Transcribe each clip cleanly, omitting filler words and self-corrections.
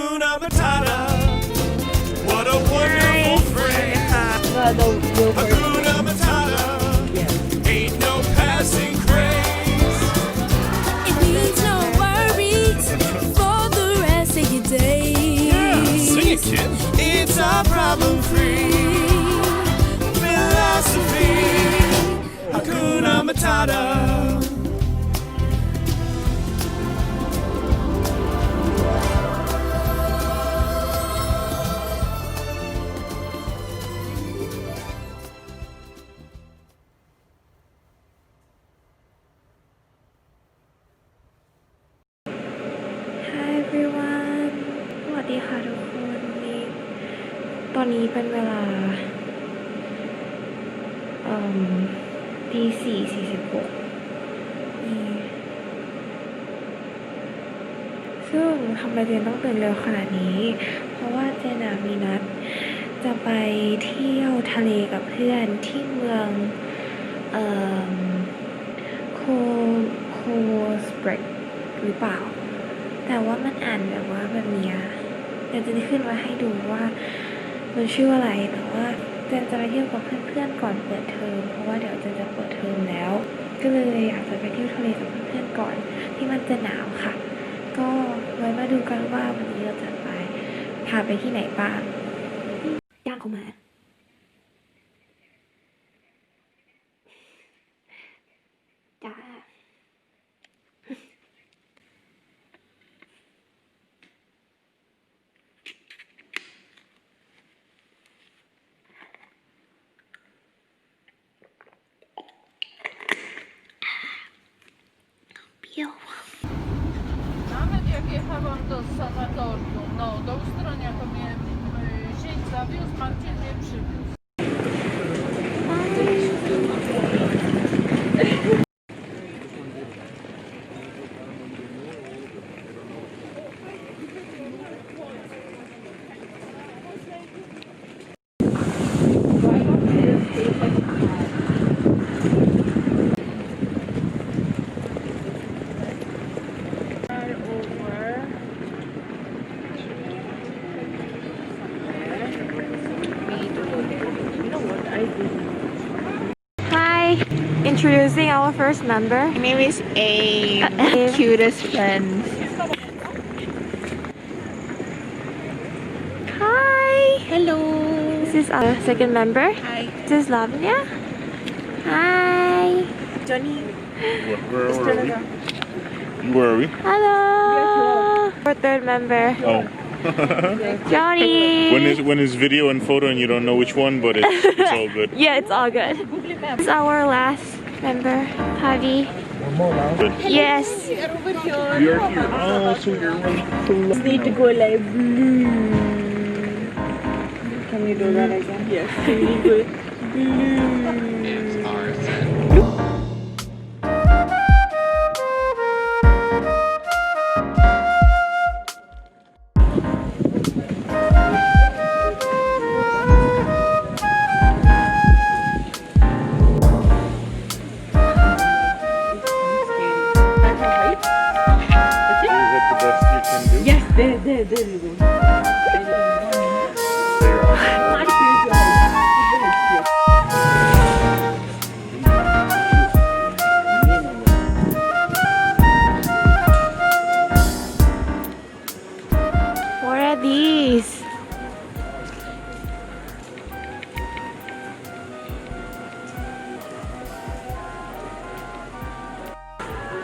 Hakuna Matata. What a wonderful phrase. Hakuna Matata. Ain't no passing craze. It means no worries for the rest of your days. Yeah, sing it, kid. It's a problem-free philosophy. Hakuna Matata. Hi everyone สวัสดีค่ะทุกคนตอนนี้เป็นเวลาตี4:46ซึ่งทำไมเจนต้องตื่นเร็วขนาดนี้เพราะว่าเจนมีนัดจะไปเที่ยวทะเลกับเพื่อนที่เมืองโคสเบรกหรือเปล่าแต่ว่ามันอ่านแบบว่าแบบนี้เดี๋ยวจะขึ้นมาให้ดูว่ามันชื่ออะไรแต่ว่าเจนจะไปเที่ยวกับเพื่อนๆก่อนเปิดเทอมเพราะว่าเดี๋ยวเจนจะเปิดเทอมแล้วก็เลยอยากจะไปเที่ยวทะเลกับเพื่อนๆก่อนที่มันจะหนาวค่ะก็ไว้มาดูกันว่าวันนี้เราจะไปพาไปที่ไหนบ้างย่างเข้ามาจ้าNawet jak jechałam do sanatorium, no do Ustronia, to mnie zięć zawiózł, Marcin mnie przywiózł. Hi, introducing our first member. My name is A. Cutest friend. Hi, Hello. this is our second member. Hi. This is Lavanya. Hi. Johnny. Where are we? Where are we? Hello. Our third member, Oh. Johnny. when is video and photo and you don't know which one, but it's all good. Yeah, it's all good. This is our last member, Javi. Good. Yes. You're here. Oh, so you're really cool. Need to go like blue. Can you do that again? Yes. Really good. Is that the best you can do? Yes, there you go. What are these?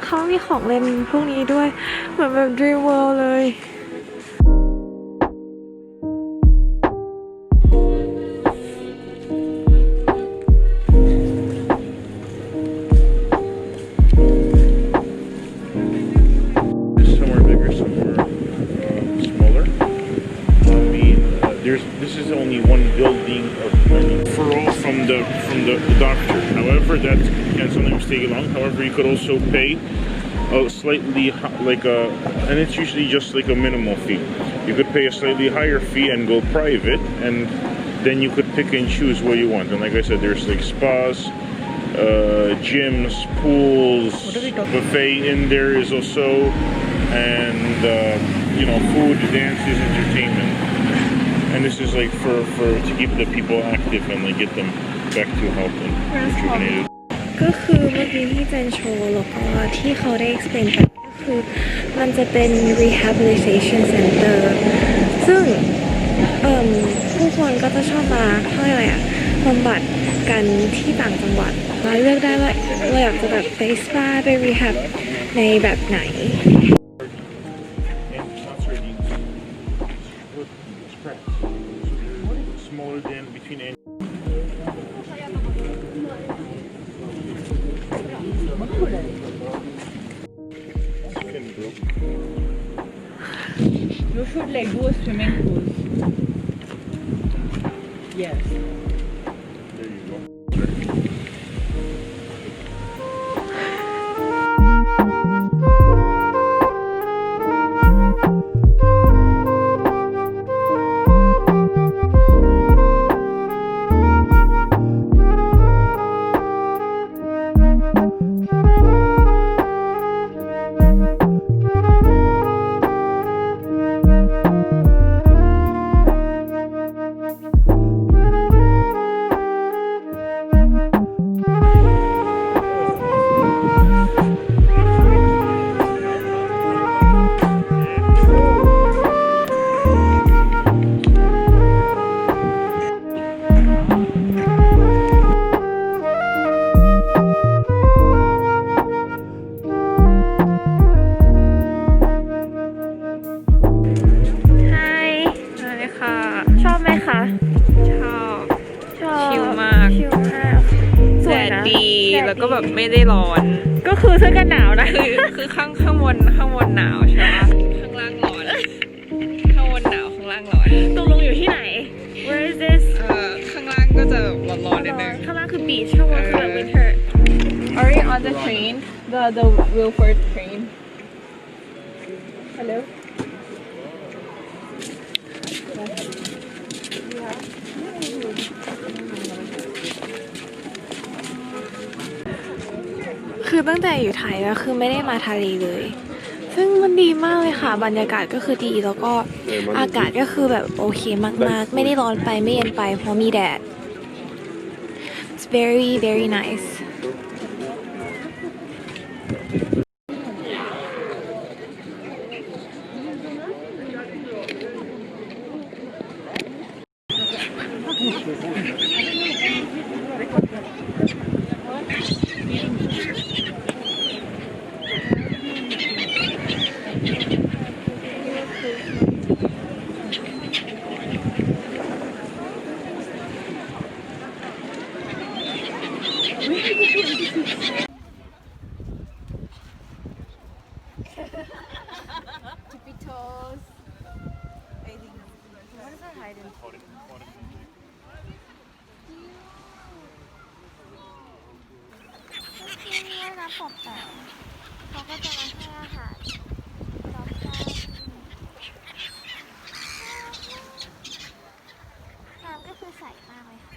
เขามีของเล่นพวกนี้ด้วยเหมือนแบบ Dream World เลย Somewhere bigger, somewhere smaller. I mean, this is only one building of referral from the doctor. However, that can sometimes take long. However, you could also pay a slightly and it's usually just like a minimal fee. You could pay a slightly higher fee and go private, and then you could pick and choose what you want. And like I said, there's like spas, gyms, pools, buffet in there is also, and you know, food, dances, entertainment. And this is like for to keep the people active and like get them back to health and rejuvenated. ก็คือเมื่อกี้ที่เจนโชว์แล้วก็ที่เขาได้ explain ไปก็คือมันจะเป็น rehabilitation center ซึ่งผู้คนก็จะชอบมาเขาเรียกอะไรอะบำบัดกันที่ต่างจังหวัดเราเลือกได้ว่าเราอยากจะแบบไปสปาไป rehab ในแบบไหน And not sardines. It's crabs. So they're smaller than between any. Skin, bro. You should like do a swimming pool. Yes. There you go.ชอบไหมคะ ชอบ ชอบ ชิลมาก ชิลมากส แด วย ด นะ ดี ดด แล้วก็แบบไม่ได้ร้อน ก็คือเสื้อกันหนาวนะ คือข้างบนหนาวใช่ปะข้างล่างร้อน ข้างบนหนาวข้างล่างร้อน ตกลงอยู่ที่ไหน Where is this ข้างล่างก็จะร้อนๆนิดนึง ข้างล่างคือ beach ข้างบนคือแบบ winter Are we on the train? The Wilford train. Hello. คือตั้งแต่อยู่ไทยก็คือไม่ได้มาทะเลเลย ซึ่งมันดีมากเลยค่ะ บรรยากาศก็คือดี แล้วก็อากาศก็คือแบบโอเคมากๆ ไม่ได้ร้อนไปไม่เย็นไปเพราะมีแดด It's very very nice น้ำปอบแต่เขาก็จะมาให้อาหารน้ำก็คือใสมากเลยค่ะ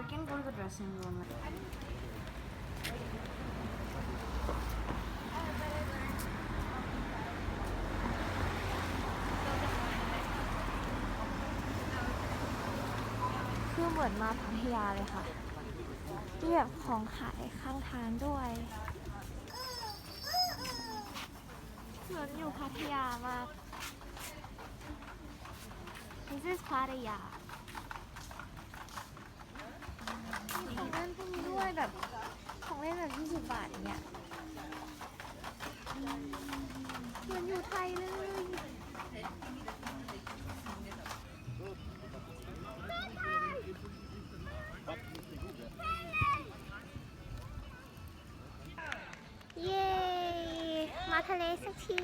can go to the dressing room คือเหมือนมาพัทยาเลยค่ะมีแบบของขายข้างทางด้วย เหมือนอยู่พัทยามาก This is พัทยามีของเล่นพวกนี้ด้วยแบบของเล่นแบบ20 บาทอย่างเงี้ยเหมือนอยู่ไทยเลย เย้ มาทะเลสักที